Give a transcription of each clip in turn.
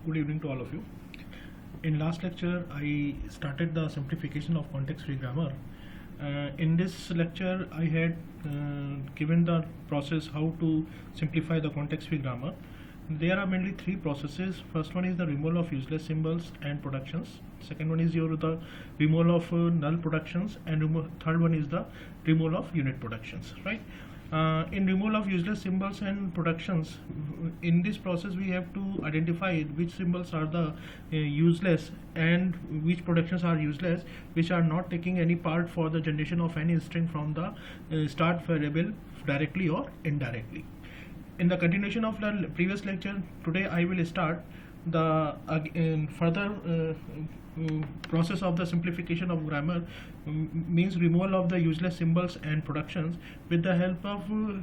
Good evening to all of you. In last lecture, I started the simplification of context-free grammar. In this lecture, I had given the process how to simplify the context-free grammar. There are mainly three processes. First one is the removal of useless symbols and productions. Second one is the removal of null productions, and third one is the removal of unit productions. Right? In removal of useless symbols and productions, in this process we have to identify which symbols are the useless and which productions are useless, which are not taking any part for the generation of any string from the start variable directly or indirectly. In the continuation of the previous lecture, today I will start the further process of the simplification of grammar, means removal of the useless symbols and productions with the help of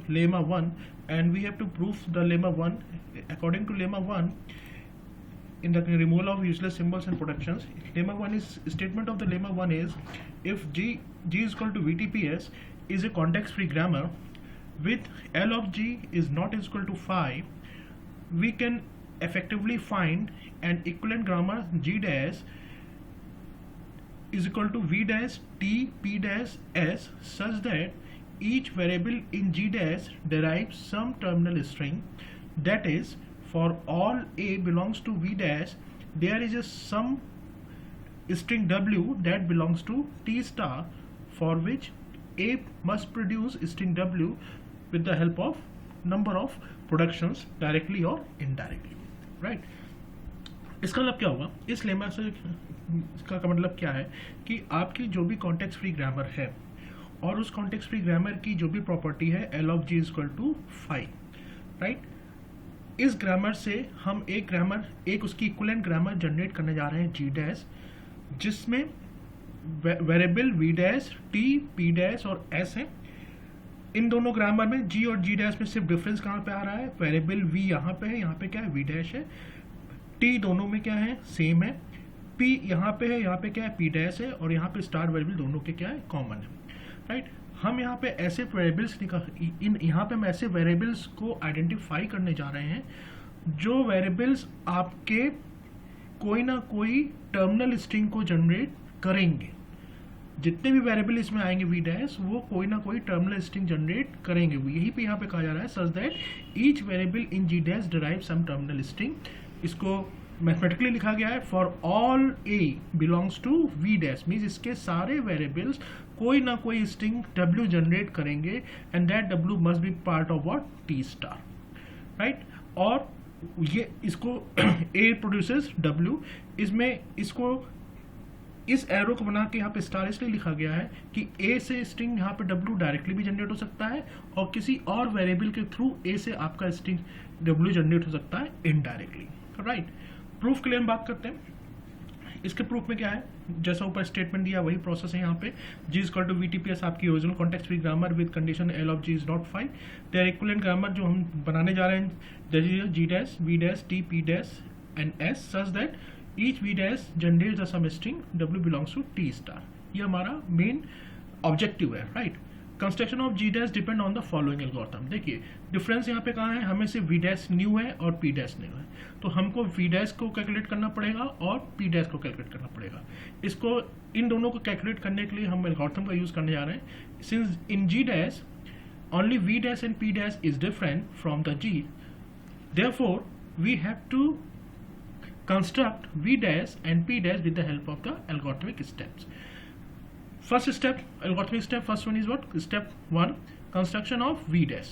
lemma 1, and we have to prove the lemma 1. According to lemma 1, in the removal of useless symbols and productions, lemma 1 is statement of the lemma 1 is if g is equal to VTPS is a context free grammar with L of g is not equal to phi, we can effectively find an equivalent grammar g dash is equal to v dash t p dash s such that each variable in g dash derives some terminal string, that is, for all a belongs to v dash there is a some string w that belongs to t star, for which a must produce string w with the help of number of productions directly or indirectly. Right? इसका मतलब क्या होगा? इस lemma से इसका मतलब क्या है कि आपकी जो भी कॉन्टेक्स्ट फ्री ग्रामर है और उस कॉन्टेक्स्ट फ्री ग्रामर की जो भी प्रॉपर्टी है L of G equal to five, right, इस ग्रामर से हम एक उसकी इक्विवेलेंट ग्रामर जनरेट करने जा रहे हैं जी डैश, जिसमें variable V dash T P dash और एस है. इन दोनों ग्रामर में जी और जी डैश में सिर्फ डिफरेंस कहाँ पे आ रहा है? वेरिएबल वी यहाँ पे है, यहाँ पे क्या है? वी डैश है. टी दोनों में क्या है? सेम है. पी यहाँ पे है, यहाँ पे क्या है? पी डैश है. और यहाँ पे स्टार वेरिएबल दोनों के क्या है? कॉमन है. राइट? हम यहाँ पे ऐसे वेरिएबल्स यहाँ पे हम ऐसे वेरिएबल्स को आइडेंटिफाई करने जा रहे हैं जो वेरिएबल्स आपके कोई ना कोई टर्मिनल स्ट्रिंग को जनरेट करेंगे. जितने भी वेरिएबल इसमें आएंगे वी डैश, वो कोई ना कोई टर्मिनल स्ट्रिंग जनरेट करेंगे. यही पे यहाँ पे कहा जा रहा है such that each variable in G dash derive some terminal string. इसको मैथमेटिकली लिखा गया है for all A belongs to V dash, means इसके सारे वेरिएबल्स कोई ना कोई स्ट्रिंग डब्ल्यू जनरेट करेंगे and that W must be part of what? T star. Right? और ये इसको ए प्रोड्यूसेस डब्ल्यू, इसमें इसको इस एरो को बना के यहाँ पे स्टार इसलिए लिखा गया है कि ए से स्ट्रिंग यहाँ पे डब्ल्यू डायरेक्टली भी जनरेट हो सकता है और किसी और वेरिएबल के थ्रू ए से आपका स्ट्रिंग डब्ल्यू जनरेट हो सकता है इनडायरेक्टली. राइट? प्रूफ के लिए हम बात करते हैं. इसके प्रूफ में क्या है? जैसा ऊपर स्टेटमेंट दिया वही प्रोसेस है. यहाँ पे G is equal to V T P S आपकी original context free grammar with condition L of G is not five. Their equivalent grammar जो हम बनाने जा रहे हैं G dash V dash T P dash and S such that each v dash generates the sum string w belongs to t star. ये हमारा main objective है. Right? Construction of G dash depend on the following algorithm. देखिए difference यहाँ पे कहाँ है? हमें सिर्फ वी डैश न्यू है और पी डैश न्यू है, तो हमको वी डैश को कैलकुलेट करना पड़ेगा और पी डैश को कैलकुलेट करना पड़ेगा. इसको इन दोनों को कैलकुलेट करने के लिए हम एल्गोरिथम का यूज करने जा रहे हैं. Since in G dash only v dash and p dash is different from the g, therefore we have to construct v dash and p dash with the help of the algorithmic steps. First step, algorithmic step, first one is what? Step 1, construction of v dash.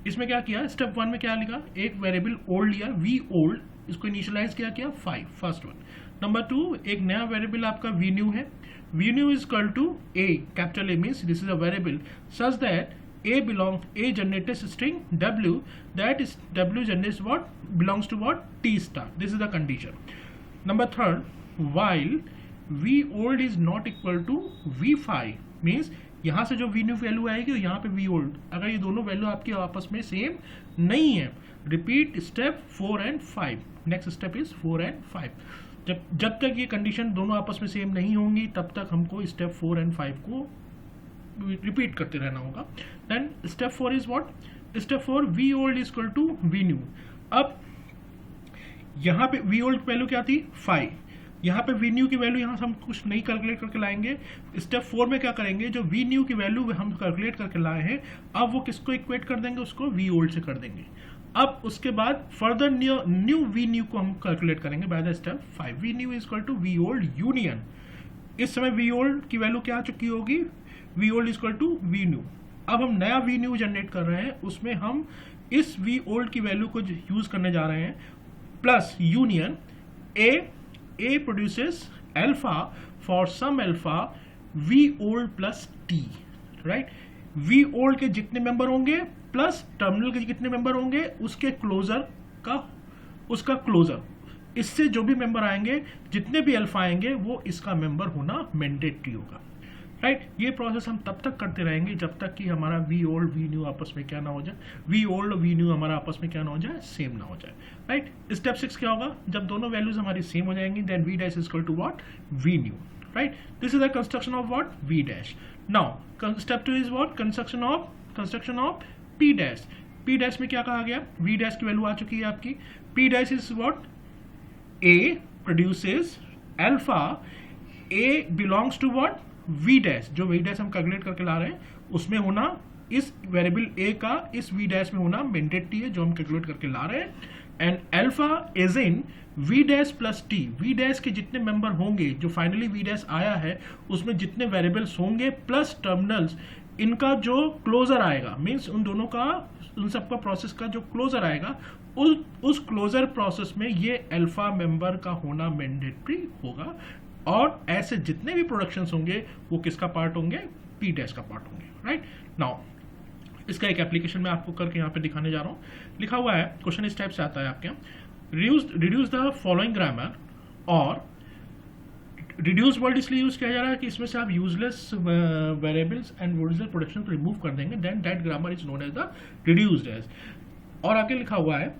इसमें क्या किया? Step 1 में क्या लिखा? एक variable old लिया, v old, इसको initialise किया 5, फर्स्ट वन. नंबर 2, एक नया वेरिएबल आपका v new है. v new is equal to a, capital A means this is a variable such that A generates string W, that is W generates what? Belongs to what? T star. This is the condition. Number 3, while V old is not equal to V5, means यहाँ से जो V new value आएगी यहाँ पे V old, अगर ये दोनों value आपके आपस में सेम नहीं है, repeat step 4 and 5. Next step is 4 and 5. जब तक ये कंडीशन दोनों आपस में सेम नहीं होंगी तब तक हमको स्टेप 4 and 5 को रिपीट करते रहना होगा. Then step 4 is what? Step 4, V old is equal to V new. अब यहाँ पे वी ओल्ड वैल्यू क्या थी 5, यहाँ पे वी न्यू की वैल्यू यहाँ से हम कुछ नहीं कैलकुलेट करके लाएंगे। स्टेप 4 में क्या करेंगे, जो वी न्यू की वैल्यू हम कैलकुलेट करके लाए हैं अब वो किसको इक्वेट कर देंगे, उसको वी ओल्ड से कर देंगे। अब उसके बाद फर्दर न्यू वी न्यू को हम कैलकुलेट करेंगे by the step 5। V new is equal to V old union. इस समय वी ओल्ड की वैल्यू क्या आ चुकी होगी, V old is equal to V new. अब हम नया वी न्यू जनरेट कर रहे हैं, उसमें हम इस वी ओल्ड की वैल्यू को यूज करने जा रहे हैं plus union A produces alpha for some alpha V old plus T, right. V old के जितने मेंबर होंगे प्लस टर्मिनल के कितने मेंबर होंगे, उसके क्लोजर का उसका क्लोजर, इससे जो भी मेंबर आएंगे जितने भी अल्फा आएंगे वो इसका मेंबर होना मैंडेटरी होगा, राइट। ये प्रोसेस हम तब तक करते रहेंगे जब तक कि हमारा वी ओल्ड वी न्यू आपस में क्या ना हो जाए, वी ओल्ड वी न्यू हमारा आपस में क्या ना हो जाए, सेम ना हो जाए, राइट। स्टेप 6 क्या होगा, जब दोनों वैल्यूज हमारी सेम हो जाएंगी then V dash is equal to what, V new, right. This is the construction of what, V dash. Now step 2 is what, construction of P dash. P dash में क्या कहा गया, वी डैश की value आ चुकी है आपकी, P dash is what, A produces alpha, A belongs to what, V dash. जो वी डैश हम कैलकुलेट करके ला रहे हैं उसमें होना, इस वेरिएबल ए का इस वी डैश में होना मैंडेटरी है जो हम कैलकुलेट करके ला रहे हैं। And alpha is in V dash plus T. V dash के जितने मेंबर होंगे, जो फाइनली वी डैश आया है उसमें जितने वेरिएबल्स होंगे प्लस टर्मिनल्स, इनका जो क्लोजर आएगा, मीन्स उन दोनों का, उन सबका प्रोसेस का जो क्लोजर आएगा उस क्लोजर प्रोसेस में ये अल्फा मेंबर का होना मैंडेटरी होगा। और ऐसे जितने भी प्रोडक्शंस होंगे वो किसका पार्ट होंगे, पी डैश का पार्ट होंगे, राइट। नाउ इसका एक एप्लीकेशन मैं आपको करके यहाँ पे दिखाने जा रहा हूँ। लिखा हुआ है, क्वेश्चन इस टाइप से आता है आपके यहाँ, रिड्यूस द फॉलोइंग ग्रामर, और रिड्यूस वर्ड इसलिए यूज किया जा रहा है कि इसमें से आप useless variables and original production को रिमूव कर देंगे, then that grammar is known as the reduced as. और आगे लिखा हुआ है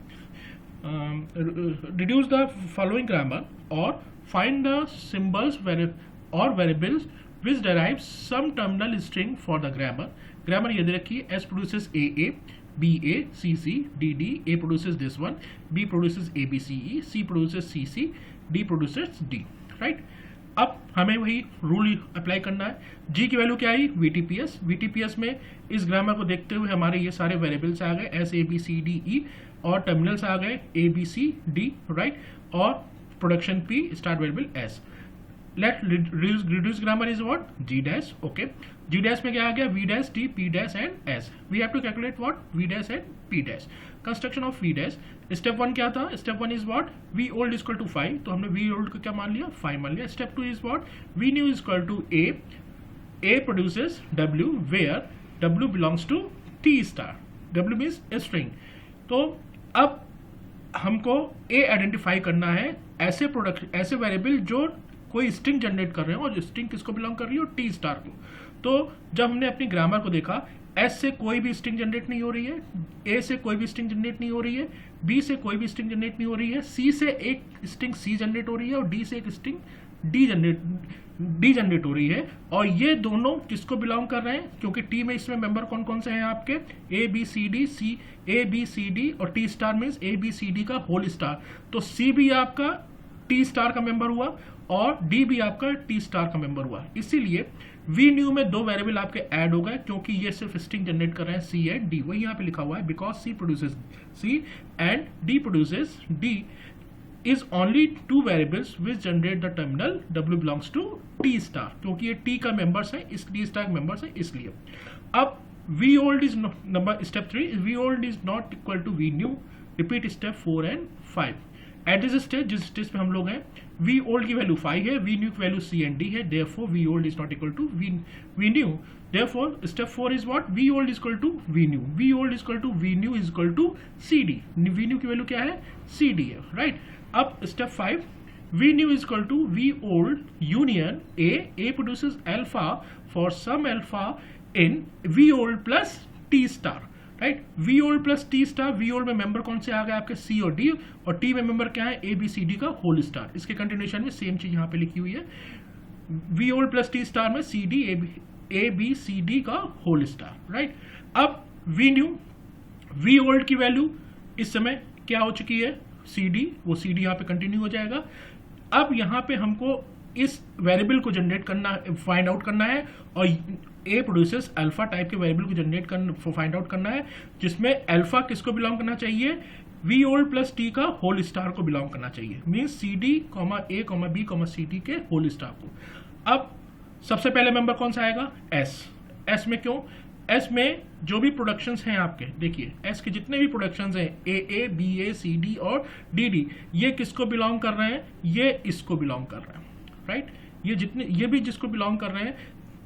रिड्यूस द फॉलोइंग ग्रामर और find the symbols or variables which derive some terminal string for the grammar. Grammar ये दे रखी है, S produces AA, BA, CC, DD, A produces this one, B produces ABCE, C produces CC, D produces D, right? अब हमें वही rule apply करना है। G की value क्या आई, VTPS। VTPS में इस ग्रामर को देखते हुए हमारे ये सारे वेरिएबल्स आ गए S A B C D E, और टर्मिनल्स आ गए A B C D, right. और production P, start variable S। Let reduce grammar is what, G dash, okay. G dash में क्या आ गया, V dash, T, P dash and S। We have to calculate what, V dash and P dash. Construction of V dash, step 1 क्या था, step 1 is what, V old is equal to 5, तो हमने V old को क्या मान लिया, 5 मान लिया। Step 2 is what, V new is equal to A produces W, where W belongs to T star, W means string. तो अब हमको A आइडेंटिफाई करना है, ऐसे प्रोडक्ट, ऐसे वेरिएबल जो कोई स्ट्रिंग जनरेट कर रहे हो और स्ट्रिंग किसको बिलोंग कर रही हो, टी स्टार को। तो जब हमने अपनी ग्रामर को देखा, एस से कोई भी स्ट्रिंग जनरेट नहीं हो रही है, ए से कोई भी स्ट्रिंग जनरेट नहीं हो रही है, बी से कोई भी स्ट्रिंग जनरेट नहीं हो रही है, सी से एक स्ट्रिंग सी जनरेट हो रही है और डी से एक स्ट्रिंग डी जनरेट हो रही है। और ये दोनों किसको बिलोंग कर रहे हैं, क्योंकि टी में इसमें मेंबर कौन कौन से हैं आपके, A B C D, C A B C D, और T star means A B C D का होल स्टार। तो सी भी आपका टी स्टार का मेंबर हुआ और डी भी आपका टी स्टार का मेंबर हुआ। इसीलिए वी न्यू में दो वेरिएबल आपके ऐड हो गए, क्योंकि ये सिर्फ स्ट्रिंग जनरेट कर रहे हैं सी एंड डी। वही यहाँ पे लिखा हुआ है, because C produces C and D produces D is only two variables which generate the terminal W belongs to T star, क्योंकि ये T का मेंबर्स है, इस T star मेंबर्स है, इसलिए। अब V old is number step 3, V old is not equal to V new, repeat step 4 and 5। Eight this stage, जिस stage पे हम लोग हैं, V old की वैल्यू 5 है, V new की वैल्यू C and D है, therefore V old is not equal to V new, therefore step 4 is what, V old is equal to V new, V old is equal to V new is equal to CD, V new की value क्या है, CD है, right. अब step 5, V new is equal to V old union A produces alpha for some alpha in V old plus T star, right. V old plus T star, V old में member कौन से आ गए आपके C और D, और T में member क्या है, A B C D का होल स्टार। इसके कंटिन्यूएशन में सेम चीज यहाँ पे लिखी हुई है, V old plus T star में C D A B C D का होल स्टार, राइट। अब V new, V old की वैल्यू इस समय क्या हो चुकी है, सी डी, वो सी डी यहाँ पे कंटिन्यू हो जाएगा। अब यहाँ पे हमको इस वेरिएबल को जनरेट करना, फाइंड आउट करना है, और ए प्रोड्यूसेस अल्फा टाइप के वेरिएबल को जनरेट करना, फाइंड आउट करना है, जिसमें अल्फा किसको बिलोंग करना चाहिए, वी ओल्ड प्लस टी का होल स्टार को बिलोंग करना चाहिए, means C D comma A comma B comma C D के होल स्टार को। अब सबसे पहले मेंबर कौन सा आएगा, एस। एस में क्यों, एस में जो भी प्रोडक्शंस हैं आपके, देखिए एस के जितने भी प्रोडक्शंस हैं A B A C D और डी डी, ये किसको बिलोंग कर रहे हैं, ये इसको बिलोंग कर रहे हैं, राइट। ये जितने, ये भी जिसको बिलोंग कर रहे हैं,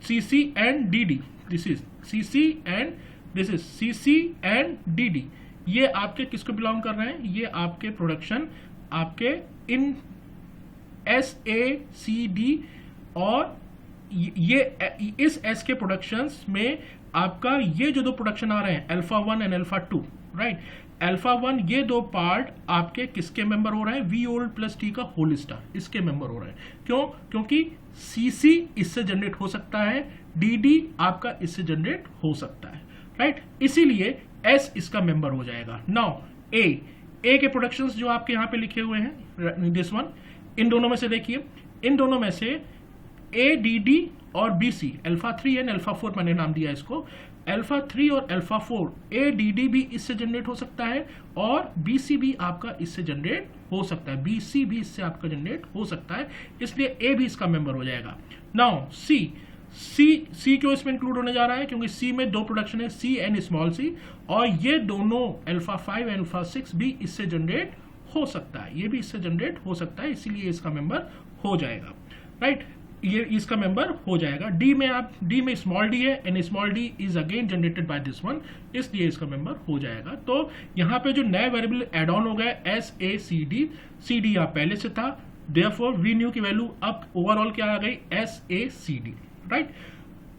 C C and D D, this is C C and this is C C and D D, ये आपके किसको बिलोंग कर रहे हैं, ये आपके प्रोडक्शन आपके इन एस ए सी डी, और ये इस एस के प्रोडक्शंस में आपका ये जो दो प्रोडक्शन आ रहे हैं alpha 1 and alpha 2, right. Alpha 1 ये दो पार्ट आपके किसके मेंबर हो रहे हैं, वी ओल्ड प्लस टी का होल स्टार, इसके मेंबर हो रहे हैं। क्यों, क्योंकि सी सी इससे जनरेट हो सकता है, डी डी आपका इससे जनरेट हो सकता है, राइट। इसीलिए एस इसका मेंबर हो जाएगा। नाउ ए के प्रोडक्शंस जो आपके यहाँ पे लिखे हुए हैं, दिस वन, इन दोनों में से देखिए, इन दोनों में से ए डी डी और B C, alpha 3 and alpha 4 मैंने नाम दिया इसको, अल्फा 3 और अल्फा 4, ए डी डी भी इससे जनरेट हो सकता है, और बी सी भी आपका इससे जनरेट हो सकता है, बी सी भी इससे आपका जनरेट हो सकता है, इसलिए ए भी इसका मेंबर हो जाएगा। नाउ सी क्यों इसमें इंक्लूड होने जा रहा है, क्योंकि सी में दो प्रोडक्शन है, सी एंड स्मॉल सी, और ये दोनों अल्फा 5 एंड अल्फा 6 भी इससे जनरेट हो सकता है, ये भी इससे जनरेट हो सकता है, इसीलिए इसका मेंबर हो जाएगा, राइट। ये इसका मेंबर हो जाएगा। डी में स्मॉल डी है and small D is again generated by this one, इसलिए इसका मेंबर हो जाएगा। तो यहाँ पे जो नया वेरिएबल एड ऑन हो गया एस ए सी डी यहाँ पहले से था, देयरफॉर वी न्यू की वैल्यू अब ओवरऑल क्या आ गई, S A C D, right.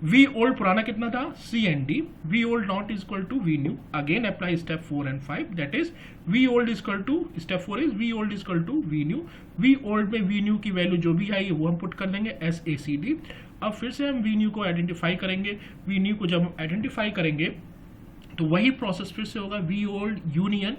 V old पुराना कितना था, C and D, V old not is equal to V new, again apply step 4 and 5, that is V old is equal to, step 4 is V old is equal to V new, V old में V new की value जो भी आई वो हम put कर देंगे S A C D. अब फिर से हम वी न्यू को आइडेंटिफाई करेंगे, वी न्यू को जब हम आइडेंटिफाई करेंगे तो वही प्रोसेस फिर से होगा, V old union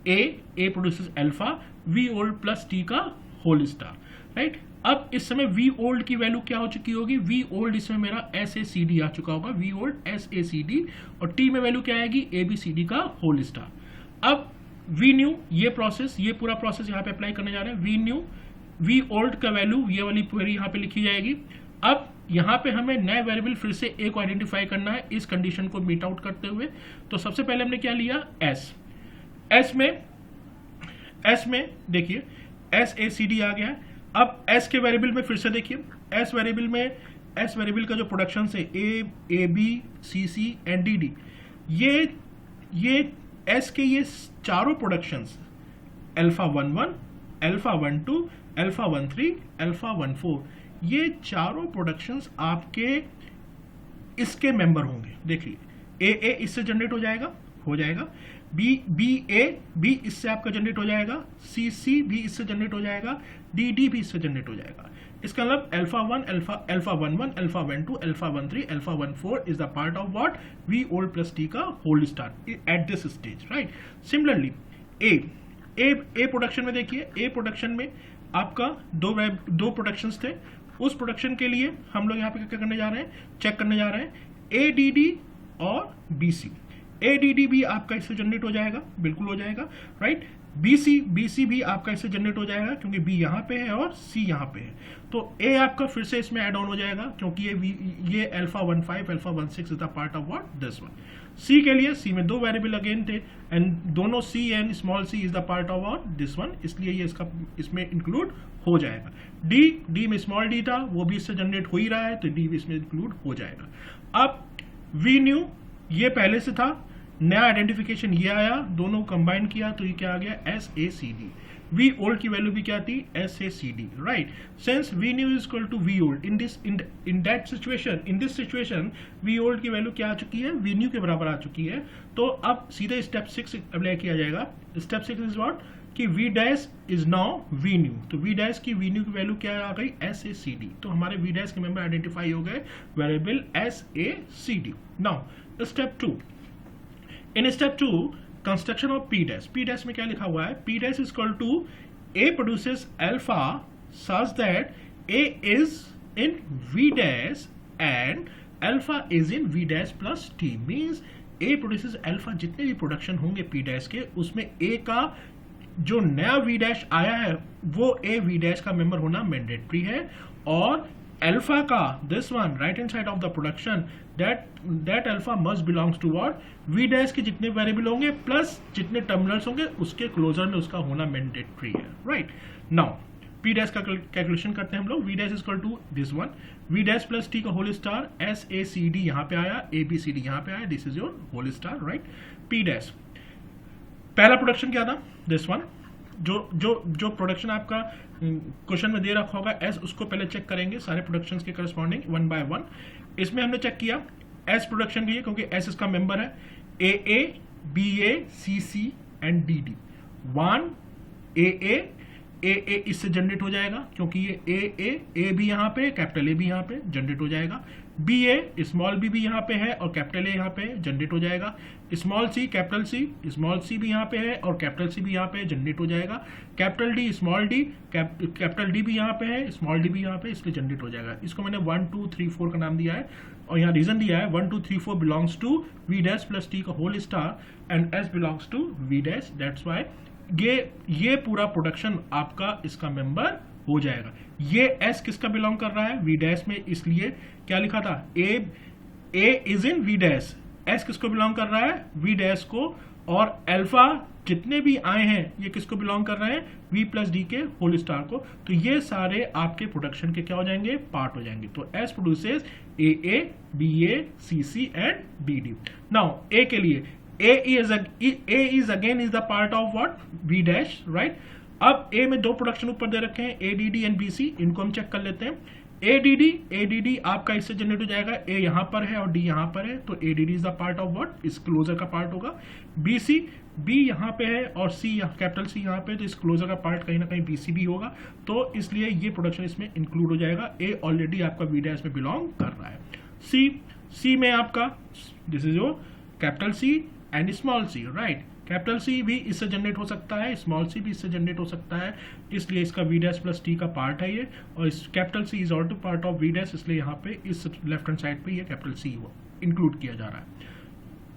A produces alpha, V old plus T का होल स्टार, राइट। अब इस समय वी ओल्ड की वैल्यू क्या हो चुकी होगी, वी ओल्ड इसमें मेरा एस ए सी डी आ चुका होगा, V old S A C D, और टी में वैल्यू क्या आएगी, ए बी सी डी का होल स्टार। अब वी न्यू, ये प्रोसेस, ये पूरा प्रोसेस यहाँ पे अप्लाई करने जा रहे हैं, वी न्यू वी ओल्ड का वैल्यू ये वाली पूरी यहाँ पे लिखी जाएगी। अब यहाँ पे हमें नए वेरिएबल फिर से ए को आइडेंटिफाई करना है इस कंडीशन को मीट आउट करते हुए। तो सबसे पहले हमने क्या लिया, एस में देखिए एस ए सी डी आ गया। अब एस के वेरिएबल में फिर से देखिए, एस वेरिएबल का जो प्रोडक्शन है A B C C and D D, ये एस के ये चारों productions alpha 11, alpha 12, alpha 13, alpha 14, ये चारों प्रोडक्शंस आपके इसके मेंबर होंगे। देखिए ए इससे जनरेट हो जाएगा, बी इससे आपका जनरेट हो जाएगा, सी भी इससे जनरेट हो जाएगा, डी भी इससे जनरेट हो जाएगा। इसका मतलब alpha 11, alpha 12, alpha 13, alpha 14 is the part of what, V old plus T का whole star at this stage, right. Similarly A production में देखिए, ए प्रोडक्शन में आपका दो प्रोडक्शंस थे, उस प्रोडक्शन के लिए हम लोग यहाँ पे क्या करने जा रहे हैं, चेक करने जा रहे हैं ए डी डी और B C. A D D भी आपका इससे जनरेट हो जाएगा, बिल्कुल हो जाएगा, राइट। बी सी भी आपका इससे जनरेट हो जाएगा क्योंकि बी यहाँ पे है और सी यहाँ पे है, तो ए आपका फिर से इसमें ऐड ऑन हो जाएगा क्योंकि ये alpha 15, alpha 16 is the part of what, this one. C के लिए, सी में दो वेरिएबल अगेन थे एंड दोनों C and small C is the part of what, this one, इसलिए ये इसमें इंक्लूड हो जाएगा। डी में स्मॉल डी था, वो भी इससे जनरेट हो ही रहा है, तो डी भी इसमें इंक्लूड हो जाएगा। अब वी न्यू ये पहले से था, नया आइडेंटिफिकेशन ये आया, दोनों कंबाइन किया तो ये क्या आ गया, S A C D. V old की वैल्यू भी क्या थी, S A C D, right. Since V new is equal to V old, in this situation V old की वैल्यू क्या आ चुकी है, वी न्यू के बराबर आ चुकी है। तो अब सीधे स्टेप 6 अप्लाई किया जाएगा। स्टेप 6 इज व्हाट, कि V dash is now V new, तो वी डैश की वी न्यू की वैल्यू क्या आ गई, एस ए सी डी। तो हमारे वी डैश के मेंबर आइडेंटिफाई हो गए, variable S A C D. Now step 2, in step 2 construction of P dash, P dash में क्या लिखा हुआ है, P dash is equal to A produces alpha such that A is in V dash and alpha is in V dash plus T, means A produces alpha, जितने भी production होंगे P dash के उसमें ए का जो नया वी डैश आया है वो ए वी डैश का मेंबर होना मैंडेटरी है, और अल्फा का this one right hand side of the production that alpha must belongs to what, V dash के जितने वेरिएबल होंगे प्लस जितने टर्मिनल्स होंगे उसके क्लोजर में उसका होना मैंडेटरी है, राइट। नाउ पी डैश का कैलकुलेशन करते हैं हम लोग, V dash is equal to this one, V dash plus T का whole star, S A C D यहाँ पे आया, ए बी सी डी यहाँ पे आया, this is your whole star, right. P dash पहला प्रोडक्शन क्या था, दिस वन, जो प्रोडक्शन आपका क्वेश्चन में दे रखा होगा एस, उसको पहले चेक करेंगे सारे प्रोडक्शन के करस्पॉन्डिंग वन बाय वन। इसमें हमने चेक किया एस प्रोडक्शन भी है क्योंकि एस इसका मेंबर है, A B A C C and D D, one A इससे जनरेट हो जाएगा क्योंकि ये ए भी यहाँ पे, कैपिटल ए भी यहाँ पे जनरेट हो जाएगा, बी ए स्मॉल बी भी यहाँ पे है और कैपिटल ए यहाँ पे जनरेट हो जाएगा, small C capital C, small C भी यहाँ पे है और कैपिटल सी भी यहाँ पे जनरेट हो जाएगा, capital D small D, capital D भी यहाँ पे है, स्मॉल डी भी यहाँ पे, इसलिए जनरेट हो जाएगा। इसको मैंने 1 2 3 4 का नाम दिया है और यहाँ रीजन दिया है 1 2 3 4 belongs to V dash plus T का whole star and S belongs to V dash, that's why ये पूरा प्रोडक्शन आपका इसका मेंबर हो जाएगा। ये एस किसका बिलोंग कर रहा है, वी डैश में, इसलिए क्या लिखा था, A is in V dash, S किसको बिलोंग कर रहा है, वी डैश को, और अल्फा जितने भी आए हैं ये किसको बिलोंग कर रहे हैं, वी प्लस डी के होल स्टार को, तो ये सारे आपके प्रोडक्शन के क्या हो जाएंगे, पार्ट हो जाएंगे। तो S produces A B A C C and D D. Now A के लिए A is again is the part of what, V dash, right। अब A में दो प्रोडक्शन ऊपर दे रखे हैं ADD एंड BC, इनको हम चेक कर लेते हैं। ADD आपका इससे जनरेट हो जाएगा, A यहाँ पर है और D यहाँ पर है, तो ADD is the part of what, इस क्लोजर का पार्ट होगा। BC, B यहाँ पे है और C कैपिटल C यहाँ पे, तो इस क्लोजर का पार्ट कहीं ना कहीं BC भी होगा, तो इसलिए ये प्रोडक्शन इसमें इंक्लूड हो जाएगा। A ऑलरेडी आपका V डैश में बिलोंग कर रहा है। C में आपका this is your capital C and small C, right. Capital C भी इससे जनरेट हो सकता है, स्मॉल सी भी इससे जनरेट हो सकता है, इसलिए इसका वी डैश प्लस टी का पार्ट है ये, और इस capital C is also part of V dash, इसलिए यहाँ पे इस लेफ्ट हैंड साइड पे ये कैपिटल सी इंक्लूड किया जा रहा है।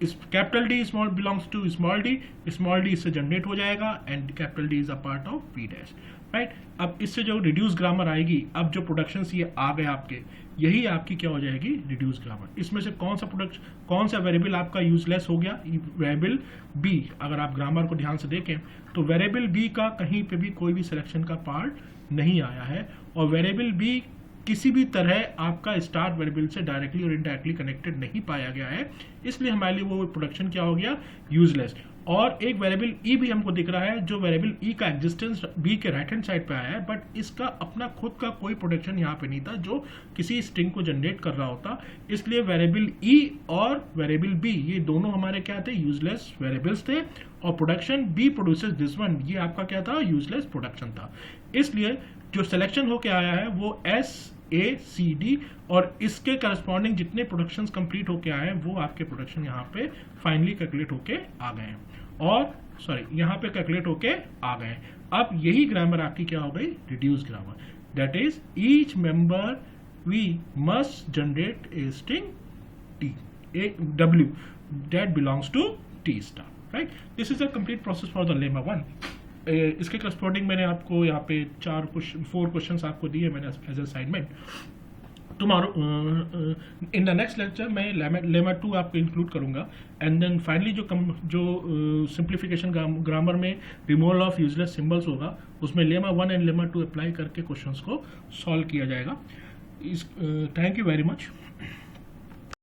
इस capital D small belongs to small D इससे जनरेट हो जाएगा and capital D is a part of V dash, right. अब इससे जो रिड्यूस ग्रामर आएगी, अब जो प्रोडक्शन ये आ गए आपके, यही आपकी क्या हो जाएगी, रिड्यूस ग्रामर। इसमें से कौन सा वेरिएबल आपका यूजलेस हो गया, वेरिएबल बी। अगर आप ग्रामर को ध्यान से देखें तो वेरिएबल बी का कहीं पे भी कोई भी सिलेक्शन का पार्ट नहीं आया है, और वेरिएबल बी किसी भी तरह आपका स्टार्ट वेरिएबल से डायरेक्टली और इनडायरेक्टली कनेक्टेड नहीं पाया गया है, इसलिए हमारे लिए वो प्रोडक्शन क्या हो गया, यूजलेस। और एक वेरिएबल ई भी हमको दिख रहा है, जो वेरिएबल ई का एग्जिस्टेंस बी के राइट हैंड साइड पे आया है, बट इसका अपना खुद का कोई प्रोडक्शन यहाँ पे नहीं था जो किसी स्ट्रिंग को जनरेट कर रहा होता, इसलिए वेरिएबल ई और वेरिएबल बी ये दोनों हमारे क्या थे, यूजलेस वेरिएबल्स थे, और production B produces this one, ये आपका क्या था, यूजलेस प्रोडक्शन था। इसलिए जो सिलेक्शन होके आया है वो एस ए सी डी, और इसके करस्पॉन्डिंग जितने प्रोडक्शंस कंप्लीट होके आए हैं वो आपके प्रोडक्शन यहाँ पे फाइनली कैलकुलेट होके आ गए हैं, और सॉरी यहाँ पे कैलकुलेट होके आ गए हैं। अब यही ग्रामर आपकी क्या हो गई, reduce grammar, that is each member V must generate a string T A W that belongs to T star, right. This is a complete process for the lemma 1। इसके करस्पॉन्डिंग मैंने आपको यहाँ पे 4 क्वेश्चंस आपको दिए मैंने as assignment. Tomorrow in the next lecture मैं lemma 2 आपको इंक्लूड करूंगा, एंड देन फाइनली जो सिंप्लीफिकेशन ग्रामर में रिमूवल ऑफ यूजलेस सिंबल्स होगा उसमें लेमा 1 एंड लेमा 2 अप्लाई करके क्वेश्चंस को सॉल्व किया जाएगा। Thank you very much.